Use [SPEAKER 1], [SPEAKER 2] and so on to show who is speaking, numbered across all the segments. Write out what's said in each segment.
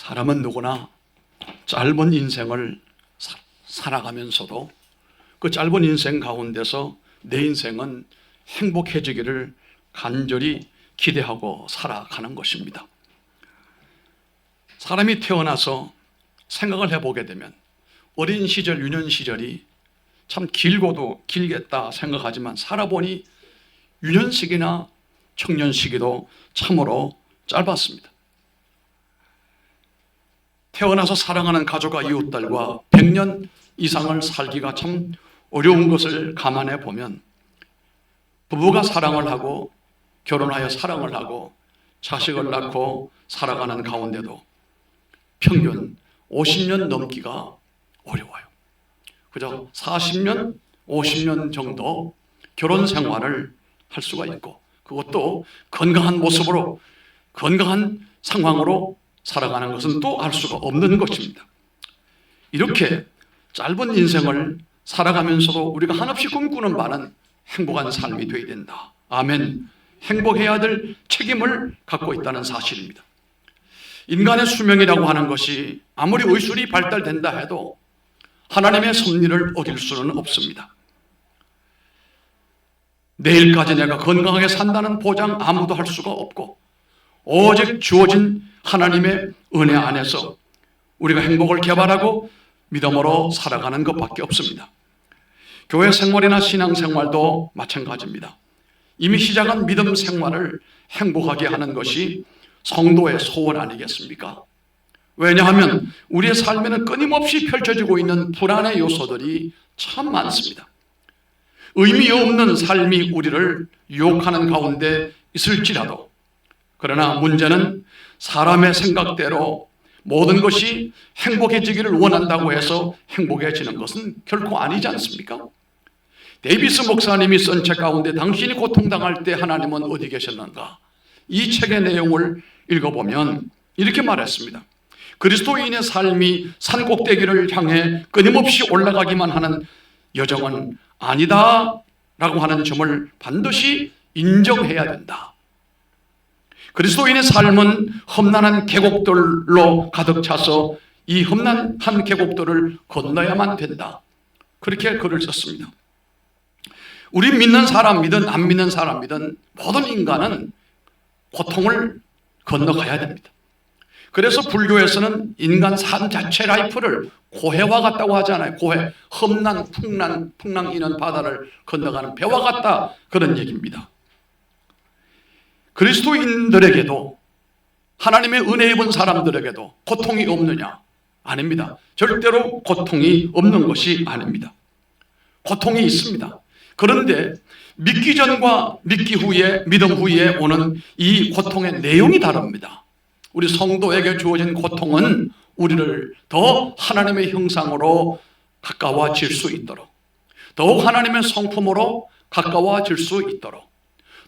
[SPEAKER 1] 사람은 누구나 짧은 인생을 살아가면서도 그 짧은 인생 가운데서 내 인생은 행복해지기를 간절히 기대하고 살아가는 것입니다. 사람이 태어나서 생각을 해보게 되면 어린 시절, 유년 시절이 참 길고도 길겠다 생각하지만 살아보니 유년 시기나 청년 시기도 참으로 짧았습니다. 태어나서 사랑하는 가족과 이웃들과 100년 이상을 살기가 참 어려운 것을 감안해 보면 부부가 사랑을 하고 결혼하여 사랑을 하고 자식을 낳고 살아가는 가운데도 평균 50년 넘기가 어려워요. 그저 40년, 50년 정도 결혼 생활을 할 수가 있고 그것도 건강한 모습으로 건강한 상황으로 살아가는 것은 또 알 수가 없는 것입니다. 이렇게 짧은 인생을 살아가면서도 우리가 한없이 꿈꾸는 바는 행복한 삶이 되어야 된다. 아멘. 행복해야 될 책임을 갖고 있다는 사실입니다. 인간의 수명이라고 하는 것이 아무리 의술이 발달된다 해도 하나님의 섭리를 어길 수는 없습니다. 내일까지 내가 건강하게 산다는 보장 아무도 할 수가 없고 오직 주어진 하나님의 은혜 안에서 우리가 행복을 개발하고 믿음으로 살아가는 것밖에 없습니다. 교회 생활이나 신앙 생활도 마찬가지입니다. 이미 시작한 믿음 생활을 행복하게 하는 것이 성도의 소원 아니겠습니까? 왜냐하면 우리의 삶에는 끊임없이 펼쳐지고 있는 불안의 요소들이 참 많습니다. 의미 없는 삶이 우리를 유혹하는 가운데 있을지라도 그러나 문제는 사람의 생각대로 모든 것이 행복해지기를 원한다고 해서 행복해지는 것은 결코 아니지 않습니까? 데이비스 목사님이 쓴 책 가운데 당신이 고통당할 때 하나님은 어디 계셨는가? 이 책의 내용을 읽어보면 이렇게 말했습니다. 그리스도인의 삶이 산꼭대기를 향해 끊임없이 올라가기만 하는 여정은 아니다 라고 하는 점을 반드시 인정해야 된다. 그리스도인의 삶은 험난한 계곡들로 가득 차서 이 험난한 계곡들을 건너야만 된다. 그렇게 글을 썼습니다. 우리 믿는 사람이든 안 믿는 사람이든 모든 인간은 고통을 건너가야 됩니다. 그래서 불교에서는 인간 삶 자체 라이프를 고해와 같다고 하잖아요. 고해, 험난, 풍랑 이는 바다를 건너가는 배와 같다 그런 얘기입니다. 그리스도인들에게도 하나님의 은혜 입은 사람들에게도 고통이 없느냐? 아닙니다. 절대로 고통이 없는 것이 아닙니다. 고통이 있습니다. 그런데 믿기 전과 믿기 후에 믿음 후에 오는 이 고통의 내용이 다릅니다. 우리 성도에게 주어진 고통은 우리를 더 하나님의 형상으로 가까워질 수 있도록 더욱 하나님의 성품으로 가까워질 수 있도록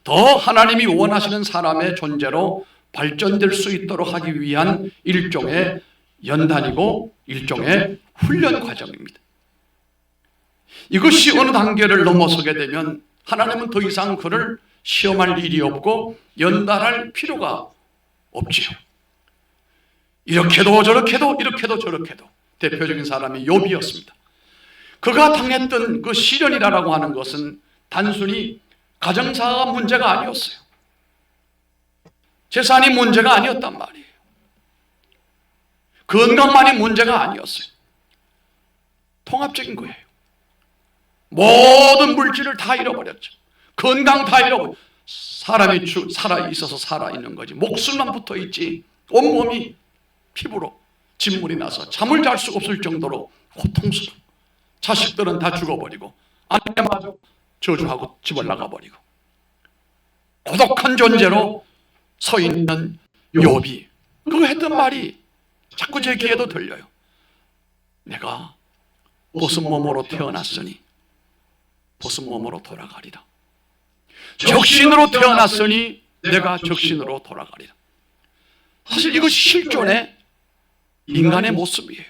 [SPEAKER 1] 더 하나님이 원하시는 사람의 존재로 발전될 수 있도록 하기 위한 일종의 연단이고 일종의 훈련 과정입니다. 이것이 어느 단계를 넘어서게 되면 하나님은 더 이상 그를 시험할 일이 없고 연단할 필요가 없지요. 이렇게도 저렇게도 이렇게도 저렇게도 대표적인 사람이 욥이었습니다. 그가 당했던 그 시련이라고 하는 것은 단순히 가정사가 문제가 아니었어요. 재산이 문제가 아니었단 말이에요. 건강만이 문제가 아니었어요. 통합적인 거예요. 모든 물질을 다 잃어버렸죠. 건강 다 잃어버렸죠. 사람이 살아있어서 살아있는 거지. 목숨만 붙어있지 온몸이 피부로 진물이 나서 잠을 잘 수가 없을 정도로 고통스러워. 자식들은 다 죽어버리고 아내마저 저주하고 집을 나가버리고 고독한 존재로 서 있는 욥이 그거 했던 말이 자꾸 제 귀에도 들려요. 내가 벗은 몸으로 태어났으니 벗은 몸으로 돌아가리라. 적신으로 태어났으니 내가 적신으로 돌아가리라. 사실 이것이 실존의 인간의 모습이에요.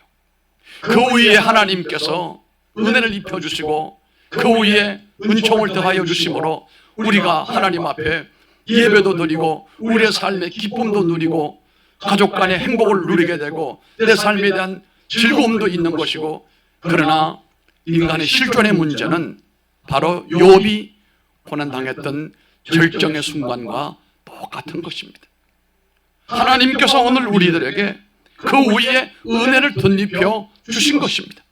[SPEAKER 1] 그 위에 하나님께서 은혜를 입혀주시고 그 위에 은총을 더하여 주심으로 우리가 하나님 앞에 예배도 드리고 우리의 삶의 기쁨도 누리고 가족 간의 행복을 누리게 되고 내 삶에 대한 즐거움도 있는 것이고, 그러나 인간의 실존의 문제는 바로 욥이 고난당했던 절정의 순간과 똑같은 것입니다. 하나님께서 오늘 우리들에게 그 위에 은혜를 덧입혀 주신 것입니다.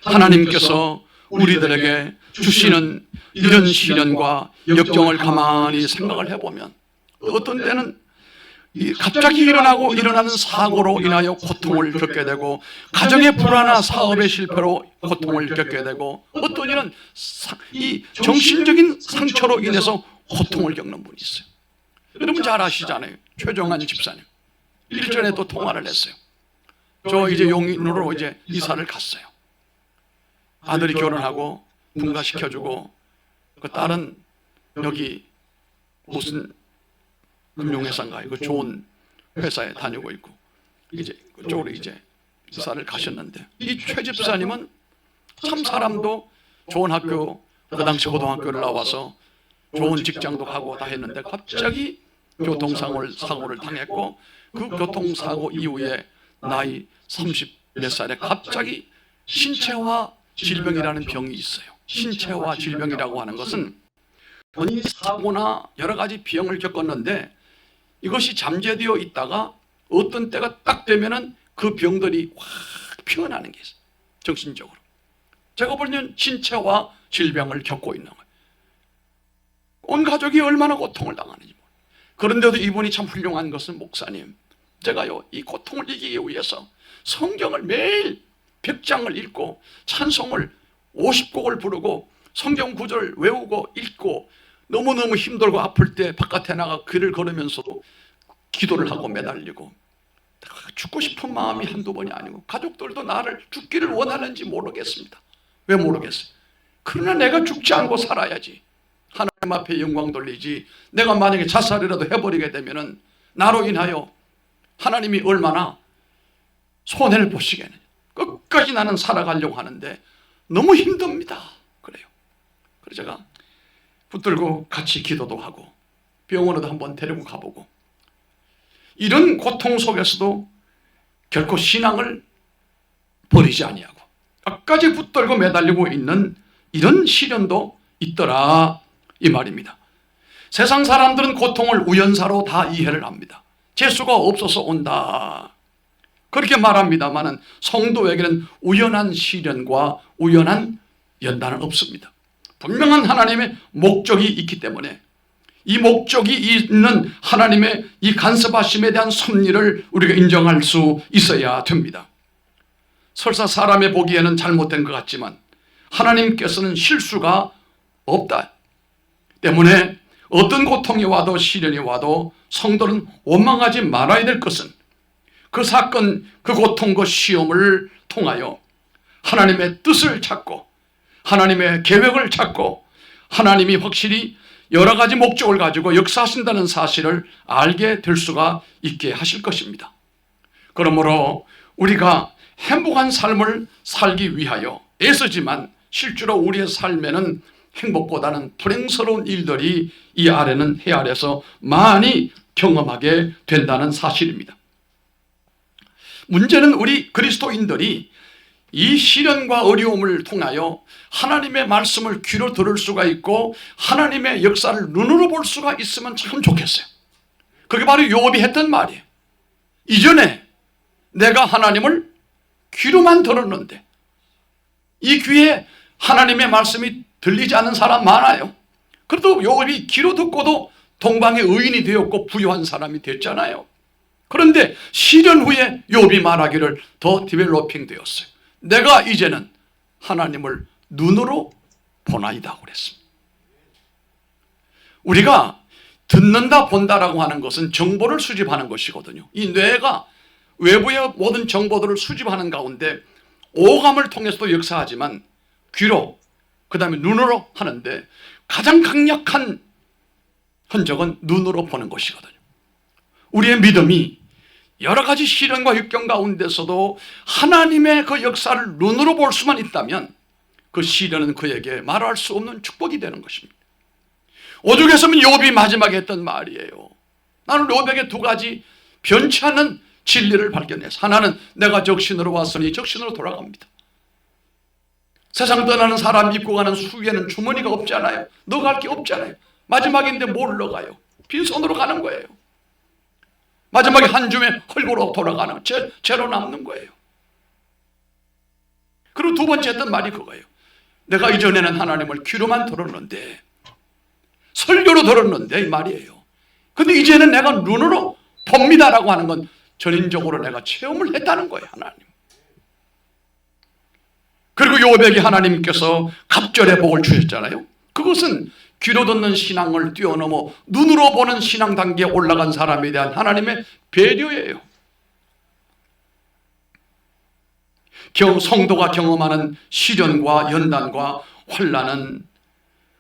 [SPEAKER 1] 하나님께서 우리들에게 주시는 이런 시련과 역경을 가만히 생각을 해보면, 어떤 때는 갑자기 일어나는 사고로 인하여 고통을 겪게 되고, 가정의 불화나 사업의 실패로 고통을 겪게 되고, 어떤 이는 이 정신적인 상처로 인해서 고통을 겪는 분이 있어요. 여러분 잘 아시잖아요. 최정한 집사님 일전에 또 통화를 했어요. 저 이제 용인으로 이제 이사를 갔어요. 아들이 결혼하고 분가시켜주고, 그 딸은 여기 무슨 금융회사인가요? 그 좋은 회사에 다니고 있고, 이제 그쪽으로 이제 이사를 가셨는데, 이 최 집사님은 참 사람도 좋은 학교, 그 당시 고등학교를 나와서 좋은 직장도 가고 다 했는데, 갑자기 교통사고를 당했고, 그 교통사고 이후에 나이 30 몇 살에 갑자기 신체화 질병이라는 병이 있어요. 신체화 질병이라고 하는 것은 본인이 사고나 여러 가지 병을 겪었는데, 이것이 잠재되어 있다가 어떤 때가 딱 되면은 그 병들이 확 피어나는 게 있어요. 정신적으로. 제가 보면 신체화 질병을 겪고 있는 거예요. 온 가족이 얼마나 고통을 당하는지. 그런데도 이분이 참 훌륭한 것은, 목사님, 제가요 이 고통을 이기기 위해서 성경을 매일 100장을 읽고 찬송을 50곡을 부르고 성경 구절 외우고 읽고, 너무너무 힘들고 아플 때 바깥에 나가 길을 걸으면서도 기도를 하고 매달리고, 죽고 싶은 마음이 한두 번이 아니고, 가족들도 나를 죽기를 원하는지 모르겠습니다. 왜 모르겠어요? 그러나 내가 죽지 않고 살아야지, 하나님 앞에 영광 돌리지, 내가 만약에 자살이라도 해버리게 되면은 나로 인하여 하나님이 얼마나 손해를 보시겠느냐. 끝까지 나는 살아가려고 하는데 너무 힘듭니다. 그래요. 그래서 제가 붙들고 같이 기도도 하고 병원에도 한번 데리고 가보고, 이런 고통 속에서도 결코 신앙을 버리지 아니하고 끝까지 붙들고 매달리고 있는 이런 시련도 있더라, 이 말입니다. 세상 사람들은 고통을 우연사로 다 이해를 합니다. 재수가 없어서 온다, 그렇게 말합니다만은 성도에게는 우연한 시련과 우연한 연단은 없습니다. 분명한 하나님의 목적이 있기 때문에, 이 목적이 있는 하나님의 이 간섭하심에 대한 섭리를 우리가 인정할 수 있어야 됩니다. 설사 사람의 보기에는 잘못된 것 같지만 하나님께서는 실수가 없다 때문에, 어떤 고통이 와도 시련이 와도 성도는 원망하지 말아야 될 것은, 그 사건, 그 고통, 그 시험을 통하여 하나님의 뜻을 찾고 하나님의 계획을 찾고, 하나님이 확실히 여러 가지 목적을 가지고 역사하신다는 사실을 알게 될 수가 있게 하실 것입니다. 그러므로 우리가 행복한 삶을 살기 위하여 애쓰지만 실제로 우리의 삶에는 행복보다는 불행스러운 일들이 이 아래는 해 아래서 많이 경험하게 된다는 사실입니다. 문제는 우리 그리스도인들이 이 시련과 어려움을 통하여 하나님의 말씀을 귀로 들을 수가 있고 하나님의 역사를 눈으로 볼 수가 있으면 참 좋겠어요. 그게 바로 욥이 했던 말이에요. 이전에 내가 하나님을 귀로만 들었는데, 이 귀에 하나님의 말씀이 들리지 않는 사람 많아요. 그래도 욥이 귀로 듣고도 동방의 의인이 되었고 부유한 사람이 됐잖아요. 그런데 시련 후에 욥이 말하기를 더 디벨로핑 되었어요. 내가 이제는 하나님을 눈으로 보나이다 그랬습니다. 우리가 듣는다 본다라고 하는 것은 정보를 수집하는 것이거든요. 이 뇌가 외부의 모든 정보들을 수집하는 가운데 오감을 통해서도 역사하지만 귀로, 그 다음에 눈으로 하는데, 가장 강력한 흔적은 눈으로 보는 것이거든요. 우리의 믿음이 여러 가지 시련과 역경 가운데서도 하나님의 그 역사를 눈으로 볼 수만 있다면 그 시련은 그에게 말할 수 없는 축복이 되는 것입니다. 오죽했으면 욥이 마지막에 했던 말이에요. 나는 욥에게 두 가지 변치 않는 진리를 발견해서 하나는 내가 적신으로 왔으니 적신으로 돌아갑니다. 세상 떠나는 사람 입고 가는 수에는 주머니가 없잖아요. 넣어갈 게 없잖아요. 마지막인데 뭘 넣어가요? 빈손으로 가는 거예요. 마지막에 한 줌에 헐고로 돌아가는 죄로 남는 거예요. 그리고 두 번째 했던 말이 그거예요. 내가 이전에는 하나님을 귀로만 들었는데, 설교로 들었는데 이 말이에요. 근데 이제는 내가 눈으로 봅니다라고 하는 건 전인적으로 내가 체험을 했다는 거예요. 하나님. 그리고 요백이 하나님께서 갑절의 복을 주셨잖아요. 그것은 귀로 듣는 신앙을 뛰어넘어 눈으로 보는 신앙 단계에 올라간 사람에 대한 하나님의 배려예요. 성도가 경험하는 시련과 연단과 환난은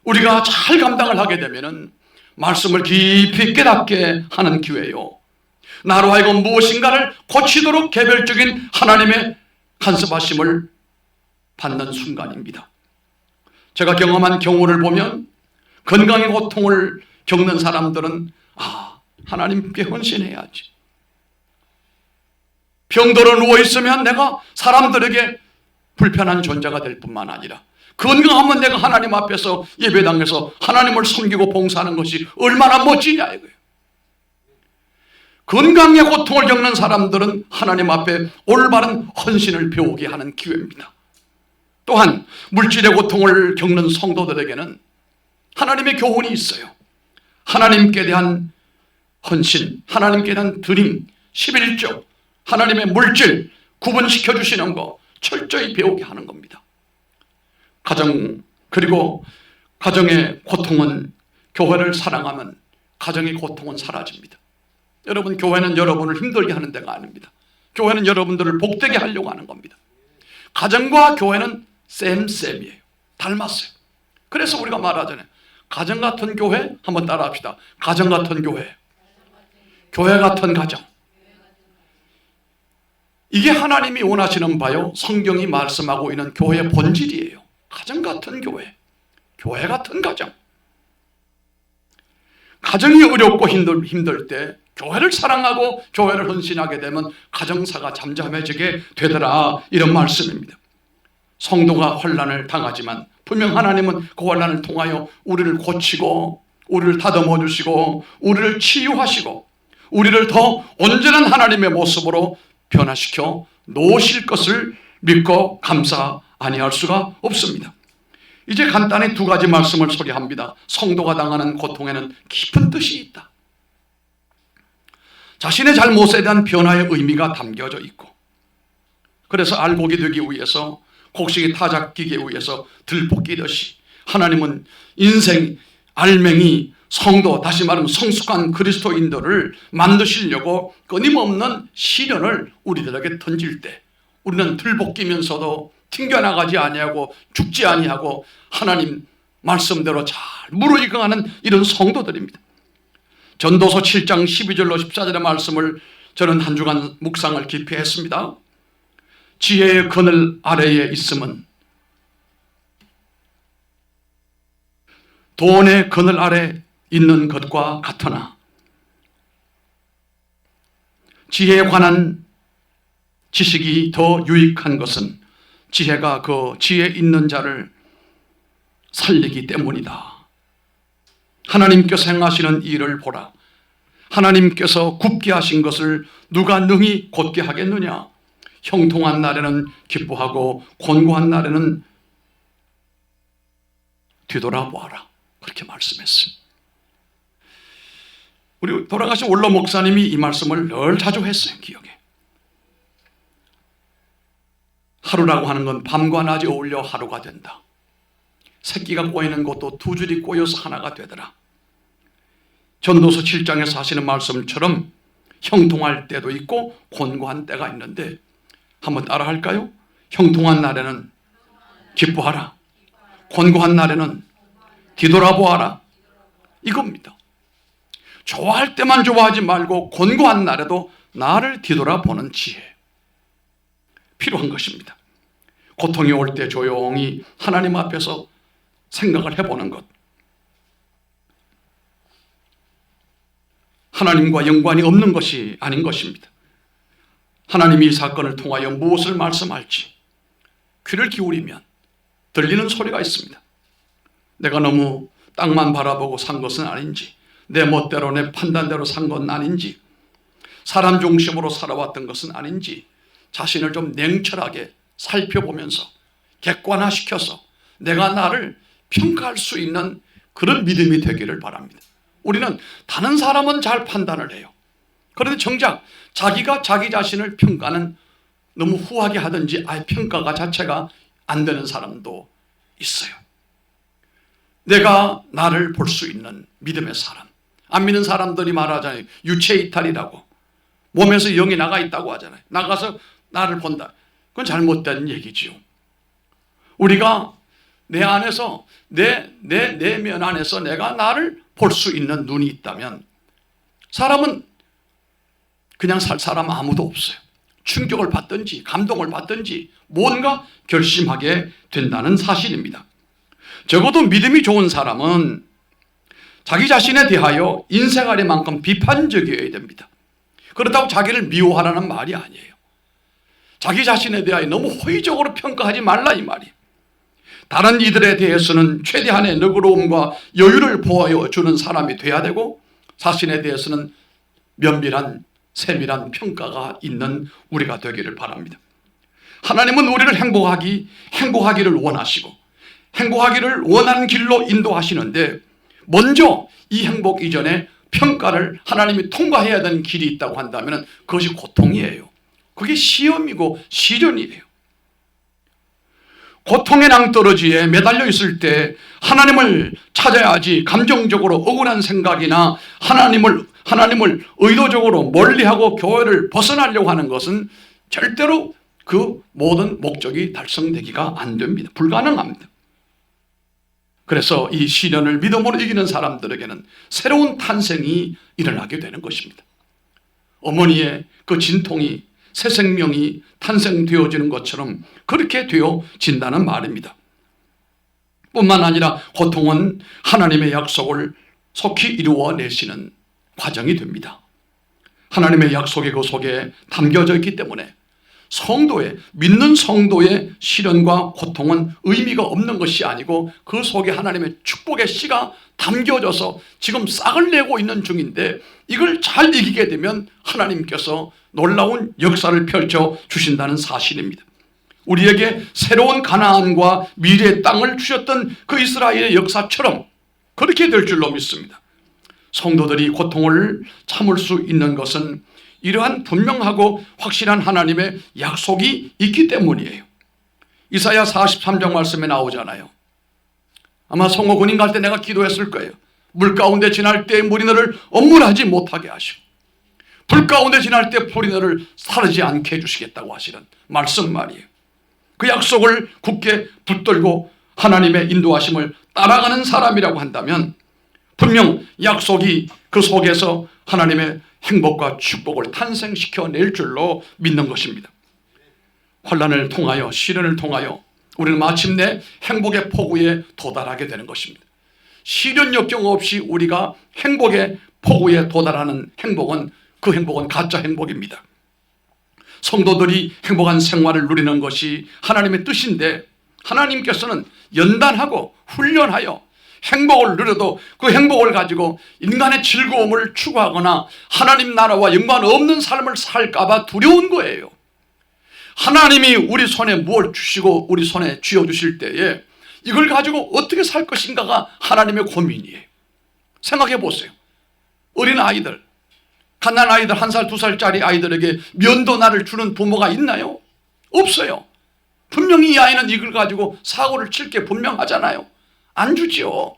[SPEAKER 1] 우리가 잘 감당을 하게 되면 말씀을 깊이 깨닫게 하는 기회요, 나로 하여금 무엇인가를 고치도록 개별적인 하나님의 간섭하심을 받는 순간입니다. 제가 경험한 경우를 보면 건강의 고통을 겪는 사람들은 하나님께 헌신해야지. 병들어 누워있으면 내가 사람들에게 불편한 존재가 될 뿐만 아니라 건강하면 내가 하나님 앞에서 예배당에서 하나님을 섬기고 봉사하는 것이 얼마나 멋지냐 이거예요. 건강의 고통을 겪는 사람들은 하나님 앞에 올바른 헌신을 배우게 하는 기회입니다. 또한 물질의 고통을 겪는 성도들에게는 하나님의 교훈이 있어요. 하나님께 대한 헌신, 하나님께 대한 드림, 11조, 하나님의 물질 구분시켜 주시는 거 철저히 배우게 하는 겁니다. 그리고 가정의 고통은, 교회를 사랑하면 가정의 고통은 사라집니다. 여러분, 교회는 여러분을 힘들게 하는 데가 아닙니다. 교회는 여러분들을 복되게 하려고 하는 겁니다. 가정과 교회는 쌤이에요. 닮았어요. 그래서 우리가 말하잖아요. 가정 같은 교회, 한번 따라 합시다. 가정 같은 교회, 교회 같은 가정. 이게 하나님이 원하시는 바요, 성경이 말씀하고 있는 교회의 본질이에요. 가정 같은 교회, 교회 같은 가정. 가정이 어렵고 힘들 때 교회를 사랑하고 교회를 헌신하게 되면 가정사가 잠잠해지게 되더라, 이런 말씀입니다. 성도가 환난을 당하지만 분명 하나님은 그 환난을 통하여 우리를 고치고 우리를 다듬어 주시고 우리를 치유하시고 우리를 더 온전한 하나님의 모습으로 변화시켜 놓으실 것을 믿고 감사 아니할 수가 없습니다. 이제 간단히 두 가지 말씀을 소개합니다. 성도가 당하는 고통에는 깊은 뜻이 있다. 자신의 잘못에 대한 변화의 의미가 담겨져 있고, 그래서 알곡이 되기 위해서, 곡식이 타작기기 위해서 들볶 끼듯이 하나님은 인생 알맹이 성도, 다시 말하면 성숙한 그리스도인들을 만드시려고 끊임없는 시련을 우리들에게 던질 때 우리는 들볶 끼면서도 튕겨나가지 아니하고 죽지 아니하고 하나님 말씀대로 잘 무르익어가는 이런 성도들입니다. 전도서 7장 12절로 14절의 말씀을 저는 한 주간 묵상을 깊이 했습니다. 지혜의 그늘 아래에 있음은 돈의 그늘 아래 있는 것과 같으나 지혜에 관한 지식이 더 유익한 것은 지혜가 그 지혜 있는 자를 살리기 때문이다. 하나님께서 행하시는 일을 보라. 하나님께서 굽게 하신 것을 누가 능히 곧게 하겠느냐. 형통한 날에는 기뻐하고 곤고한 날에는 뒤돌아보아라. 그렇게 말씀했어요. 우리 돌아가신 원로 목사님이 이 말씀을 늘 자주 했어요. 기억에. 하루라고 하는 건 밤과 낮이 어울려 하루가 된다. 새끼가 꼬이는 것도 두 줄이 꼬여서 하나가 되더라. 전도서 7장에서 하시는 말씀처럼 형통할 때도 있고 곤고한 때가 있는데, 한번 따라 할까요? 형통한 날에는 기뻐하라. 곤고한 날에는 뒤돌아보아라. 이겁니다. 좋아할 때만 좋아하지 말고 곤고한 날에도 나를 뒤돌아보는 지혜 필요한 것입니다. 고통이 올 때 조용히 하나님 앞에서 생각을 해보는 것. 하나님과 연관이 없는 것이 아닌 것입니다. 하나님이 이 사건을 통하여 무엇을 말씀할지 귀를 기울이면 들리는 소리가 있습니다. 내가 너무 땅만 바라보고 산 것은 아닌지, 내 멋대로 내 판단대로 산 건 아닌지, 사람 중심으로 살아왔던 것은 아닌지 자신을 좀 냉철하게 살펴보면서 객관화시켜서 내가 나를 평가할 수 있는 그런 믿음이 되기를 바랍니다. 우리는 다른 사람은 잘 판단을 해요. 그런데 정작 자기가 자기 자신을 평가는 너무 후하게 하든지 아예 평가가 자체가 안 되는 사람도 있어요. 내가 나를 볼 수 있는 믿음의 사람. 안 믿는 사람들이 말하잖아요. 유체이탈이라고. 몸에서 영이 나가 있다고 하잖아요. 나가서 나를 본다. 그건 잘못된 얘기지요. 우리가 내 안에서 내 내면 안에서 내가 나를 볼 수 있는 눈이 있다면 사람은 그냥 살 사람 아무도 없어요. 충격을 받든지 감동을 받든지 뭔가 결심하게 된다는 사실입니다. 적어도 믿음이 좋은 사람은 자기 자신에 대하여 인생아래만큼 비판적이어야 됩니다. 그렇다고 자기를 미워하라는 말이 아니에요. 자기 자신에 대하여 너무 호의적으로 평가하지 말라 이 말이에요. 다른 이들에 대해서는 최대한의 너그러움과 여유를 보여주는 사람이 돼야 되고, 자신에 대해서는 면밀한 세밀한 평가가 있는 우리가 되기를 바랍니다. 하나님은 우리를 행복하기를 원하시고 행복하기를 원하는 길로 인도하시는데, 먼저 이 행복 이전에 평가를 하나님이 통과해야 되는 길이 있다고 한다면 그것이 고통이에요. 그게 시험이고 시련이에요. 고통의 낭떠러지에 매달려 있을 때 하나님을 찾아야지 감정적으로 억울한 생각이나 하나님을 의도적으로 멀리하고 교회를 벗어나려고 하는 것은 절대로 그 모든 목적이 달성되기가 안 됩니다. 불가능합니다. 그래서 이 시련을 믿음으로 이기는 사람들에게는 새로운 탄생이 일어나게 되는 것입니다. 어머니의 그 진통이 새 생명이 탄생되어지는 것처럼 그렇게 되어진다는 말입니다. 뿐만 아니라 고통은 하나님의 약속을 속히 이루어내시는 과정이 됩니다. 하나님의 약속이 그 속에 담겨져 있기 때문에 믿는 성도의 시련과 고통은 의미가 없는 것이 아니고 그 속에 하나님의 축복의 씨가 담겨져서 지금 싹을 내고 있는 중인데, 이걸 잘 이기게 되면 하나님께서 놀라운 역사를 펼쳐 주신다는 사실입니다. 우리에게 새로운 가나안과 미래의 땅을 주셨던 그 이스라엘의 역사처럼 그렇게 될 줄로 믿습니다. 성도들이 고통을 참을 수 있는 것은 이러한 분명하고 확실한 하나님의 약속이 있기 때문이에요. 이사야 43장 말씀에 나오잖아요. 아마 성호 군인 갈 때 내가 기도했을 거예요. 물 가운데 지날 때 물이 너를 엄물하지 못하게 하시고 불 가운데 지날 때 불이 너를 사르지 않게 해주시겠다고 하시는 말씀 말이에요. 그 약속을 굳게 붙들고 하나님의 인도하심을 따라가는 사람이라고 한다면 분명 약속이 그 속에서 하나님의 행복과 축복을 탄생시켜낼 줄로 믿는 것입니다. 환난을 통하여 시련을 통하여 우리는 마침내 행복의 포구에 도달하게 되는 것입니다. 시련 역경 없이 우리가 행복의 포구에 도달하는 행복은 그 행복은 가짜 행복입니다. 성도들이 행복한 생활을 누리는 것이 하나님의 뜻인데, 하나님께서는 연단하고 훈련하여 행복을 누려도 그 행복을 가지고 인간의 즐거움을 추구하거나 하나님 나라와 연관 없는 삶을 살까봐 두려운 거예요. 하나님이 우리 손에 무엇을 주시고 우리 손에 쥐어주실 때에 이걸 가지고 어떻게 살 것인가가 하나님의 고민이에요. 생각해 보세요. 어린 아이들, 갓난 아이들, 1살, 2살짜리 아이들에게 면도날을 주는 부모가 있나요? 없어요. 분명히 이 아이는 이걸 가지고 사고를 칠 게 분명하잖아요. 안 주지요.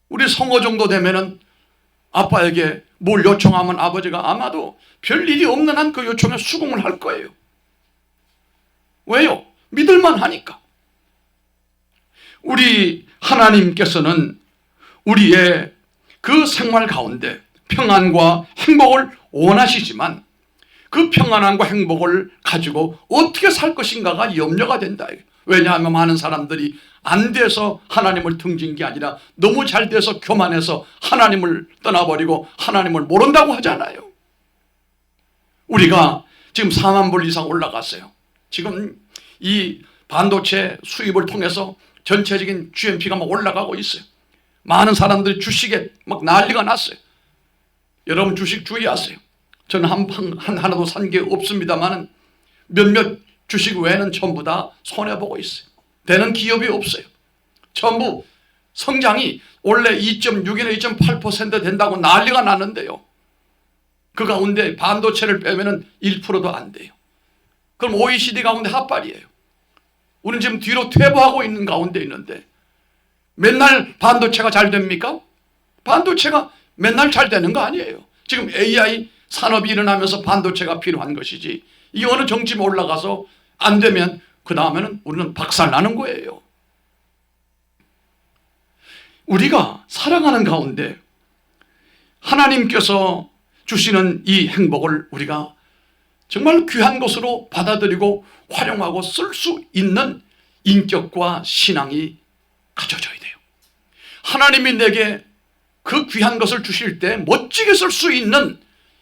[SPEAKER 1] 우리 성호 정도 되면은 아빠에게 뭘 요청하면 아버지가 아마도 별 일이 없는 한 그 요청에 수긍을 할 거예요. 왜요? 믿을만 하니까. 우리 하나님께서는 우리의 그 생활 가운데 평안과 행복을 원하시지만 그 평안함과 행복을 가지고 어떻게 살 것인가가 염려가 된다. 왜냐하면 많은 사람들이 안 돼서 하나님을 등진 게 아니라 너무 잘 돼서 교만해서 하나님을 떠나버리고 하나님을 모른다고 하잖아요. 우리가 지금 4만 불 이상 올라갔어요. 지금 이 반도체 수입을 통해서 전체적인 GNP가 막 올라가고 있어요. 많은 사람들이 주식에 막 난리가 났어요. 여러분 주식 주의하세요. 저는 하나도 산 게 없습니다만 몇몇 주식 외에는 전부 다 손해보고 있어요. 되는 기업이 없어요. 전부 성장이 원래 2.6이나 2.8% 된다고 난리가 났는데요. 그 가운데 반도체를 빼면 1%도 안 돼요. 그럼 OECD 가운데 핫발이에요. 우리는 지금 뒤로 퇴보하고 있는 가운데 있는데 맨날 반도체가 잘 됩니까? 반도체가 맨날 잘 되는 거 아니에요. 지금 AI 산업이 일어나면서 반도체가 필요한 것이지, 이게 어느 정점에 올라가서 안 되면 그 다음에는 우리는 박살나는 거예요. 우리가 살아가는 가운데 하나님께서 주시는 이 행복을 우리가 정말 귀한 것으로 받아들이고 활용하고 쓸 수 있는 인격과 신앙이 갖춰져야 돼요. 하나님이 내게 그 귀한 것을 주실 때 멋지게 쓸 수 있는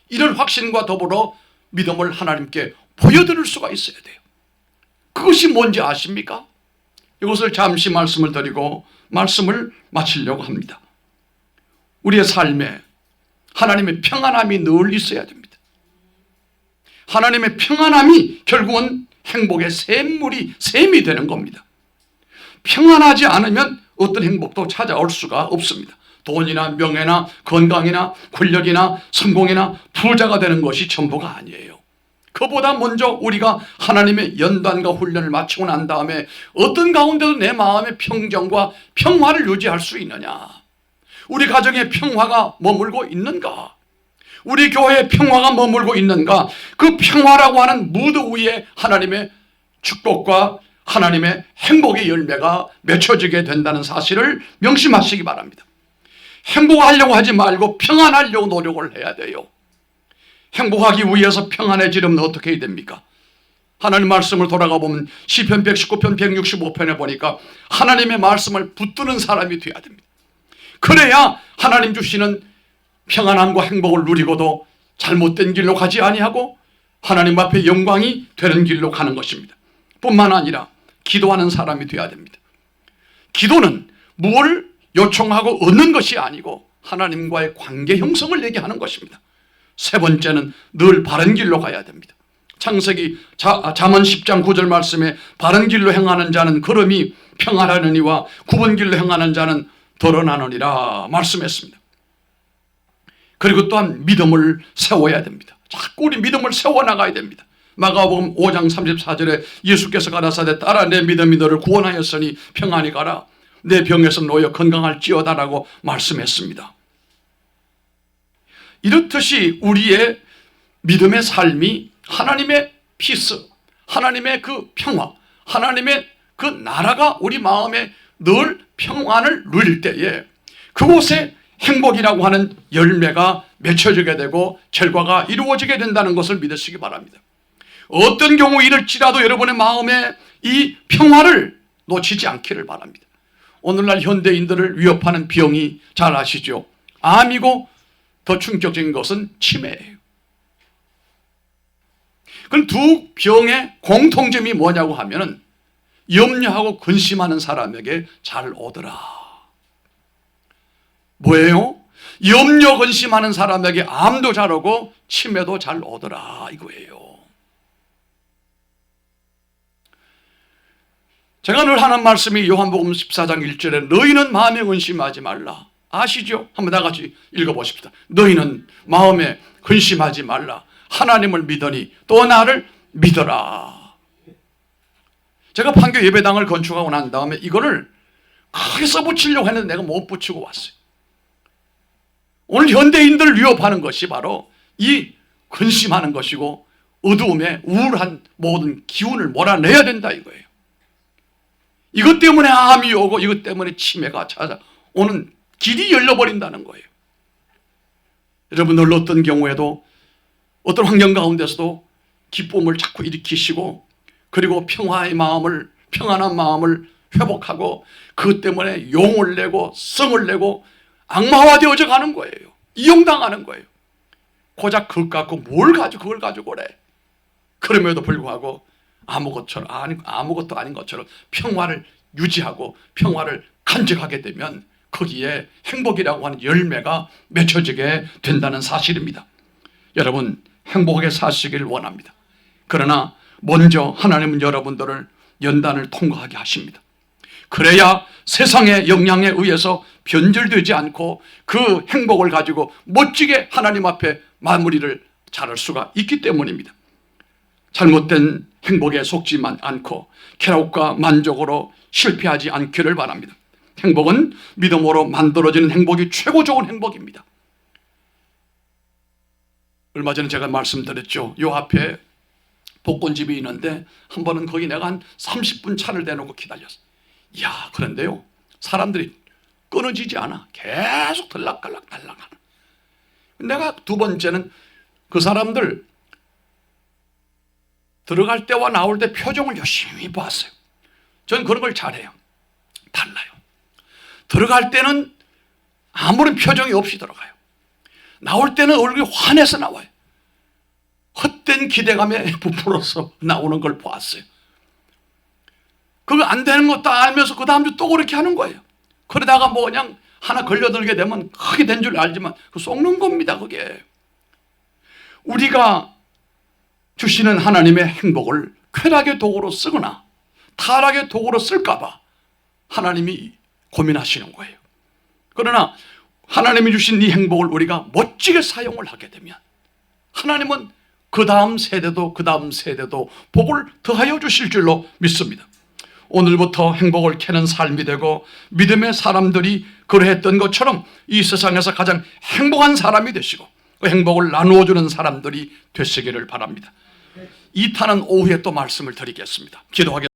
[SPEAKER 1] 이런 확신과 더불어 믿음을 하나님께 보여드릴 수가 있어야 돼요. 그것이 뭔지 아십니까? 이것을 잠시 말씀을 드리고 말씀을 마치려고 합니다. 우리의 삶에 하나님의 평안함이 늘 있어야 됩니다. 하나님의 평안함이 결국은 행복의 샘이 되는 겁니다. 평안하지 않으면 어떤 행복도 찾아올 수가 없습니다. 돈이나 명예나 건강이나 권력이나 성공이나 부자가 되는 것이 전부가 아니에요. 그보다 먼저 우리가 하나님의 연단과 훈련을 마치고 난 다음에 어떤 가운데도 내 마음의 평정과 평화를 유지할 수 있느냐, 우리 가정에 평화가 머물고 있는가, 우리 교회에 평화가 머물고 있는가, 그 평화라고 하는 무드 위에 하나님의 축복과 하나님의 행복의 열매가 맺혀지게 된다는 사실을 명심하시기 바랍니다. 행복하려고 하지 말고 평안하려고 노력을 해야 돼요. 행복하기 위해서 평안해지려면 어떻게 해야 됩니까? 하나님 말씀을 돌아가 보면 시편 119편 165편에 보니까 하나님의 말씀을 붙드는 사람이 되어야 됩니다. 그래야 하나님 주시는 평안함과 행복을 누리고도 잘못된 길로 가지 아니하고 하나님 앞에 영광이 되는 길로 가는 것입니다. 뿐만 아니라 기도하는 사람이 되어야 됩니다. 기도는 무엇을 요청하고 얻는 것이 아니고 하나님과의 관계 형성을 얘기하는 것입니다. 세 번째는 늘 바른 길로 가야 됩니다. 창세기 잠언 10장 9절 말씀에 바른 길로 행하는 자는 걸음이 평안하느니와 굽은 길로 행하는 자는 덜어나느니라 말씀했습니다. 그리고 또한 믿음을 세워야 됩니다. 자꾸 우리 믿음을 세워나가야 됩니다. 마가복음 5장 34절에 예수께서 가라사대 따라 내 믿음이 너를 구원하였으니 평안히 가라, 내 병에서 놓여 건강할지어다라고 말씀했습니다. 이렇듯이 우리의 믿음의 삶이 하나님의 피스, 하나님의 그 평화, 하나님의 그 나라가 우리 마음에 늘 평안을 누릴 때에 그곳에 행복이라고 하는 열매가 맺혀지게 되고 결과가 이루어지게 된다는 것을 믿으시기 바랍니다. 어떤 경우 이럴지라도 여러분의 마음에 이 평화를 놓치지 않기를 바랍니다. 오늘날 현대인들을 위협하는 병이 잘 아시죠? 암이고 더 충격적인 것은 치매예요. 그럼 두 병의 공통점이 뭐냐고 하면은 염려하고 근심하는 사람에게 잘 오더라. 뭐예요? 염려 근심하는 사람에게 암도 잘 오고 치매도 잘 오더라 이거예요. 제가 늘 하는 말씀이 요한복음 14장 1절에 너희는 마음에 근심하지 말라. 아시죠? 한번 다 같이 읽어보십시다. 너희는 마음에 근심하지 말라. 하나님을 믿으니 또 나를 믿어라. 제가 판교 예배당을 건축하고 난 다음에 이거를 크게 써붙이려고 했는데 내가 못 붙이고 왔어요. 오늘 현대인들을 위협하는 것이 바로 이 근심하는 것이고 어두움에 우울한 모든 기운을 몰아내야 된다 이거예요. 이것 때문에 암이 오고 이것 때문에 치매가 찾아오는 길이 열려버린다는 거예요. 여러분들 어떤 경우에도 어떤 환경 가운데서도 기쁨을 자꾸 일으키시고 그리고 평화의 마음을 평안한 마음을 회복하고 그 때문에 용을 내고 성을 내고 악마화되어져 가는 거예요. 이용당하는 거예요. 고작 그것 갖고 뭘 가지고 그걸 가지고 그래. 그럼에도 불구하고 아무것도 아닌 것처럼 평화를 유지하고 평화를 간직하게 되면 거기에 행복이라고 하는 열매가 맺혀지게 된다는 사실입니다. 여러분, 행복하게 사시길 원합니다. 그러나 먼저 하나님은 여러분들을 연단을 통과하게 하십니다. 그래야 세상의 영향에 의해서 변절되지 않고 그 행복을 가지고 멋지게 하나님 앞에 마무리를 잘할 수가 있기 때문입니다. 잘못된 행복에 속지 않고 쾌락과 만족으로 실패하지 않기를 바랍니다. 행복은 믿음으로 만들어지는 행복이 최고 좋은 행복입니다. 얼마 전에 제가 말씀드렸죠. 요 앞에 복권집이 있는데 한 번은 거기 내가 한 30분 차를 대놓고 기다렸어. 이야, 그런데요, 사람들이 끊어지지 않아. 계속 들락달락 달락하는. 내가 두 번째는 그 사람들 들어갈 때와 나올 때 표정을 열심히 봤어요. 저는 그런 걸 잘해요. 달라요. 들어갈 때는 아무런 표정이 없이 들어가요. 나올 때는 얼굴이 환해서 나와요. 헛된 기대감에 부풀어서 나오는 걸 보았어요. 그거 안 되는 것도 알면서 그 다음 주 또 그렇게 하는 거예요. 그러다가 뭐 그냥 하나 걸려들게 되면 크게 된 줄 알지만 그 속는 겁니다. 그게 우리가 주시는 하나님의 행복을 쾌락의 도구로 쓰거나 타락의 도구로 쓸까봐 하나님이 고민하시는 거예요. 그러나 하나님이 주신 이 행복을 우리가 멋지게 사용을 하게 되면 하나님은 그 다음 세대도 복을 더하여 주실 줄로 믿습니다. 오늘부터 행복을 캐는 삶이 되고 믿음의 사람들이 그러했던 것처럼 이 세상에서 가장 행복한 사람이 되시고 그 행복을 나누어주는 사람들이 되시기를 바랍니다. 2타는 오후에 또 말씀을 드리겠습니다. 기도하겠습니다.